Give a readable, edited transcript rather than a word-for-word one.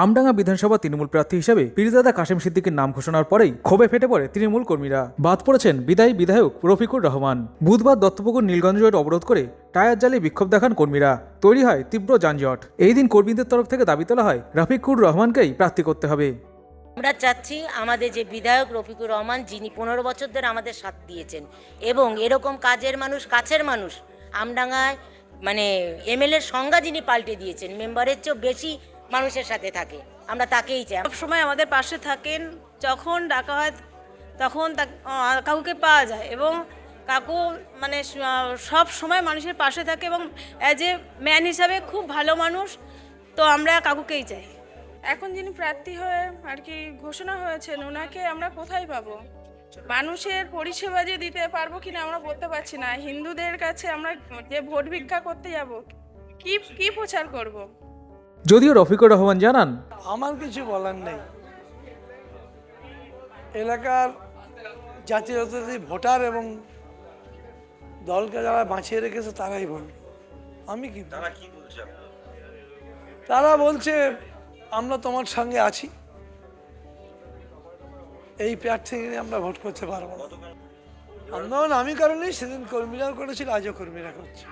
আমডাঙ্গা বিধানসভা তৃণমূল প্রার্থী হিসেবে পীরজাদা কাশেম সিদ্দিকীর নাম ঘোষণার পরেই ক্ষোভে ফেটে পড়ে তৃণমূল কর্মীরা। বাদ পড়েছেন বিদায়ী বিধায়ক রফিকুর রহমান। বুধবার দত্তপুকুর নীলগঞ্জ রোড অবরোধ করে টায়ার জ্বালিয়ে বিক্ষোভ দেখান কর্মীরা। তৈরি হয় তীব্র যানজট। এই দিন কর্মীদের তরফ থেকে দাবি তোলা হয় রফিকুর রহমানকেই প্রার্থী করতে হবে। আমরা চাচ্ছি আমাদের যে বিধায়ক রফিকুর রহমান, যিনি 15 বছর ধরে আমাদের সাথ দিয়েছেন এবং এরকম কাজের মানুষ আমডাঙ্গায় মানে এমএলএর সংজ্ঞা যিনি পাল্টে দিয়েছেন, মেম্বারের চেয়েও বেশি মানুষের সাথে থাকে, আমরা তাকেই চাই। সব সময় আমাদের পাশে থাকেন, যখন ডাকা হয় তখন কাকুকে পাওয়া যায় এবং কাকু মানে সব সময় মানুষের পাশে থাকে এবং অ্যাজ এ ম্যান হিসাবে খুব ভালো মানুষ। তো আমরা কাকুকেই চাই। এখন যিনি প্রার্থী হয়ে আর কি ঘোষণা হয়েছেন, ওনাকে আমরা কোথায় পাবো? মানুষের পরিষেবা যে দিতে পারবো কিনা আমরা বলতে পারছি না। হিন্দুদের কাছে আমরা যে ভোট ভিক্ষা করতে যাব, কি প্রচার করব? যদিও রফিকুর রহমান জানান, আমার কিছু বলার নেই। এলাকার জাতীয়তাবাদী ভোটার এবং দলকে যারা বাঁচিয়ে রেখেছে তারাই বলবে, আমি কি। তারা বলছে আমরা তোমার সঙ্গে আছি, এই প্রার্থীকে আমরা ভোট করতে পারবো না। আন্দোলন আমি কারণেই সেদিন কর্মীরাও করেছিল, আজও কর্মীরা করছে।